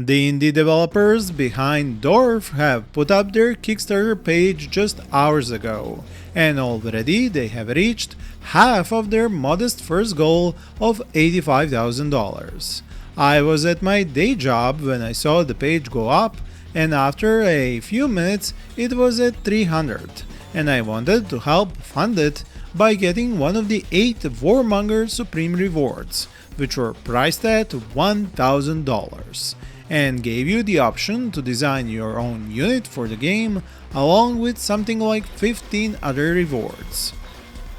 The indie developers behind D.O.R.F. have put up their Kickstarter page just hours ago, and already they have reached half of their modest first goal of $85,000. I was at my day job when I saw the page go up, and after a few minutes it was at 300, and I wanted to help fund it by getting one of the 8 Warmonger Supreme rewards, which were priced at $1,000, and gave you the option to design your own unit for the game, along with something like 15 other rewards.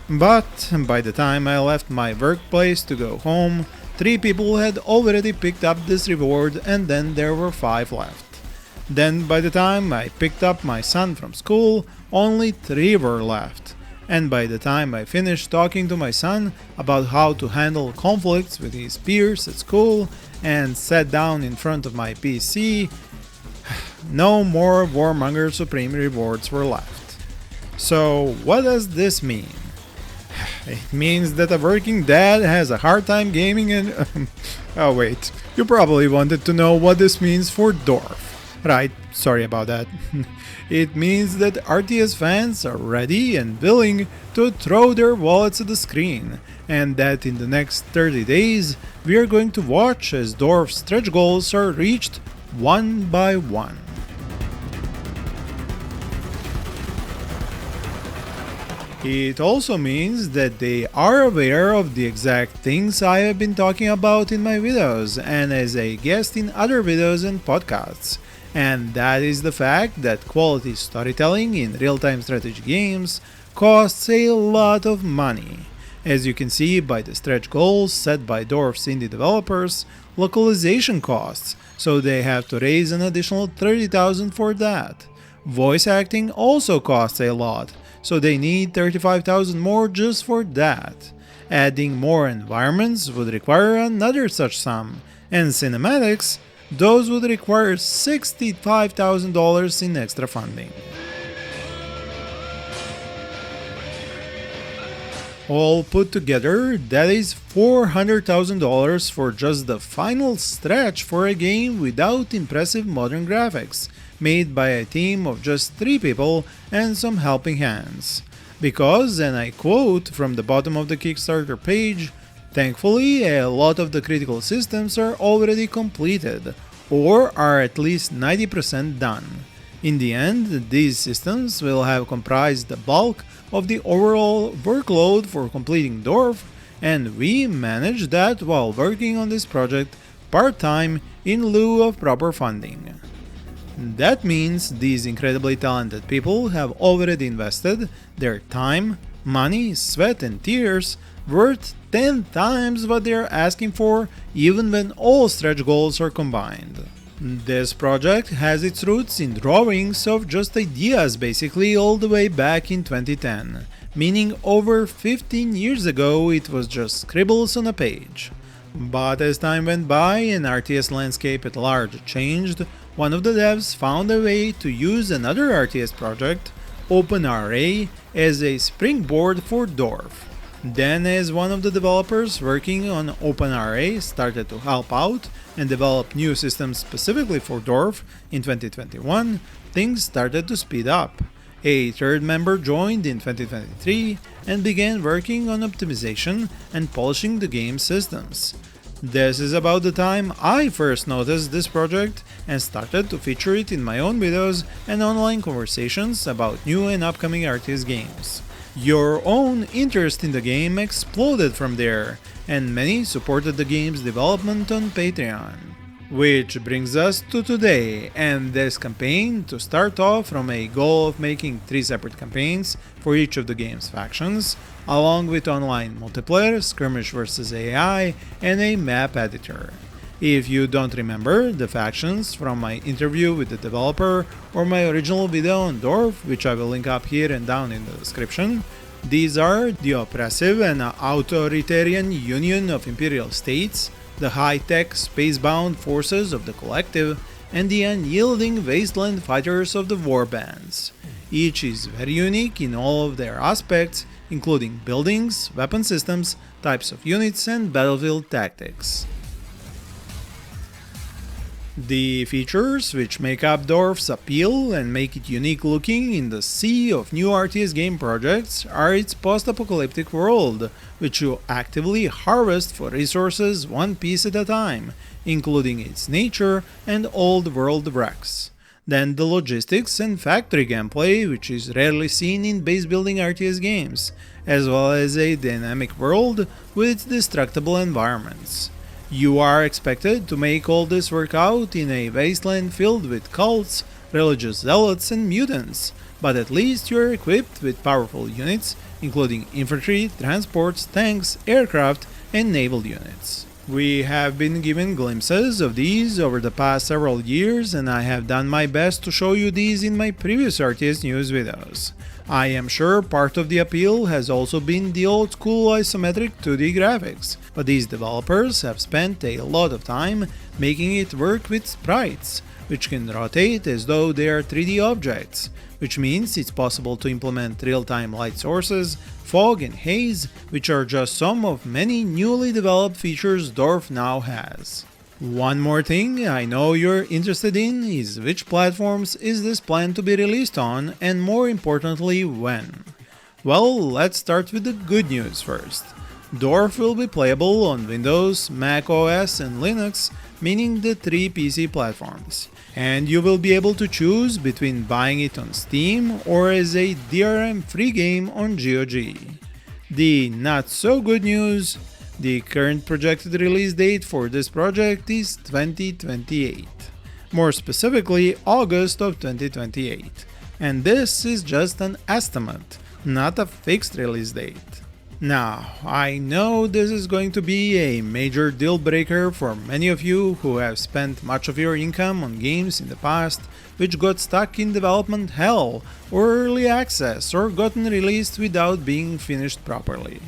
But by the time I left my workplace to go home, 3 people had already picked up this reward, and then there were 5 left. Then by the time I picked up my son from school, only 3 were left. And by the time I finished talking to my son about how to handle conflicts with his peers at school and sat down in front of my PC, no more Warmonger Supreme rewards were left. So what does this mean? It means that a working dad has a hard time gaming and... oh wait, you probably wanted to know what this means for D.O.R.F. Right, sorry about that. It means that RTS fans are ready and willing to throw their wallets at the screen, and that in the next 30 days we are going to watch as D.O.R.F. stretch goals are reached one by one. It also means that they are aware of the exact things I have been talking about in my videos and as a guest in other videos and podcasts. And that is the fact that quality storytelling in real-time strategy games costs a lot of money. As you can see by the stretch goals set by D.O.R.F.'s indie developers, localization costs, so they have to raise an additional $30,000 for that. Voice acting also costs a lot, so they need $35,000 more just for that. Adding more environments would require another such sum, and cinematics, those would require $65,000 in extra funding. All put together, that is $400,000 for just the final stretch for a game without impressive modern graphics, made by a team of just 3 people and some helping hands. Because, and I quote from the bottom of the Kickstarter page, "Thankfully, a lot of the critical systems are already completed, or are at least 90% done. In the end, these systems will have comprised the bulk of the overall workload for completing D.O.R.F., and we managed that while working on this project part-time in lieu of proper funding." That means these incredibly talented people have already invested their time, money, sweat and tears worth 10 times what they are asking for, even when all stretch goals are combined. This project has its roots in drawings of just ideas basically all the way back in 2010, meaning over 15 years ago it was just scribbles on a page. But as time went by and RTS landscape at large changed, one of the devs found a way to use another RTS project, OpenRA, as a springboard for D.O.R.F. Then, as one of the developers working on OpenRA started to help out and develop new systems specifically for D.O.R.F. in 2021, things started to speed up. A third member joined in 2023 and began working on optimization and polishing the game's systems. This is about the time I first noticed this project and started to feature it in my own videos and online conversations about new and upcoming RTS games. Your own interest in the game exploded from there, and many supported the game's development on Patreon. Which brings us to today, and this campaign to start off from a goal of making 3 separate campaigns for each of the game's factions, along with online multiplayer, skirmish vs AI, and a map editor. If you don't remember the factions from my interview with the developer or my original video on D.O.R.F., which I will link up here and down in the description, these are the oppressive and authoritarian Union of Imperial States, the high-tech spacebound forces of the Collective, and the unyielding wasteland fighters of the war bands. Each is very unique in all of their aspects, including buildings, weapon systems, types of units, and battlefield tactics. The features which make up D.O.R.F.'s appeal and make it unique looking in the sea of new RTS game projects are its post-apocalyptic world, which you actively harvest for resources one piece at a time, including its nature and old world wrecks. Then the logistics and factory gameplay, which is rarely seen in base building RTS games, as well as a dynamic world with its destructible environments. You are expected to make all this work out in a wasteland filled with cults, religious zealots, and mutants, but at least you are equipped with powerful units, including infantry, transports, tanks, aircraft, and naval units. We have been given glimpses of these over the past several years, and I have done my best to show you these in my previous RTS news videos. I am sure part of the appeal has also been the old school isometric 2D graphics, but these developers have spent a lot of time making it work with sprites, which can rotate as though they are 3D objects, which means it's possible to implement real-time light sources, fog and haze, which are just some of many newly developed features D.O.R.F. now has. One more thing I know you're interested in is which platforms is this planned to be released on, and more importantly when. Well, let's start with the good news first. D.O.R.F. will be playable on Windows, Mac OS and Linux, meaning the 3 PC platforms, and you will be able to choose between buying it on Steam or as a DRM free game on GOG. The not so good news: the current projected release date for this project is 2028, more specifically August of 2028, and this is just an estimate, not a fixed release date. Now, I know this is going to be a major deal breaker for many of you who have spent much of your income on games in the past which got stuck in development hell or early access or gotten released without being finished properly.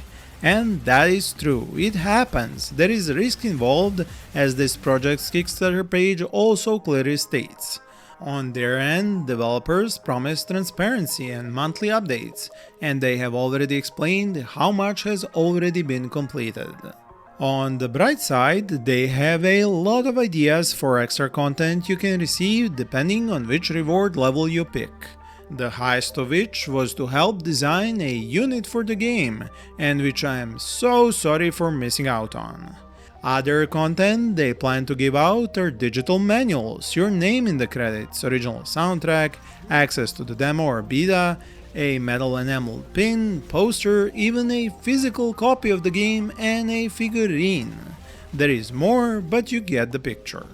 And that is true, it happens, there is risk involved, as this project's Kickstarter page also clearly states. On their end, developers promise transparency and monthly updates, and they have already explained how much has already been completed. On the bright side, they have a lot of ideas for extra content you can receive depending on which reward level you pick. The highest of which was to help design a unit for the game, and which I am so sorry for missing out on. Other content they plan to give out are digital manuals, your name in the credits, original soundtrack, access to the demo or beta, a metal enameled pin, poster, even a physical copy of the game, and a figurine. There is more, but you get the picture.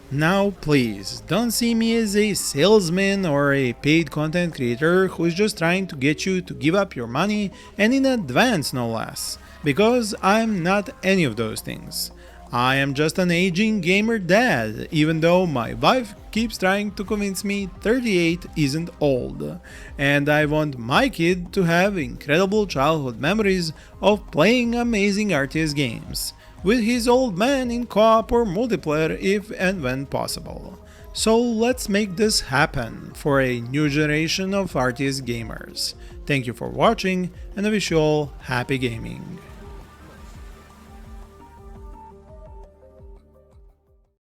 Now please, don't see me as a salesman or a paid content creator who is just trying to get you to give up your money, and in advance no less, because I'm not any of those things. I am just an aging gamer dad, even though my wife keeps trying to convince me 38 isn't old, and I want my kid to have incredible childhood memories of playing amazing RTS games with his old man in co-op or multiplayer if and when possible. So let's make this happen for a new generation of RTS gamers. Thank you for watching, and I wish you all happy gaming.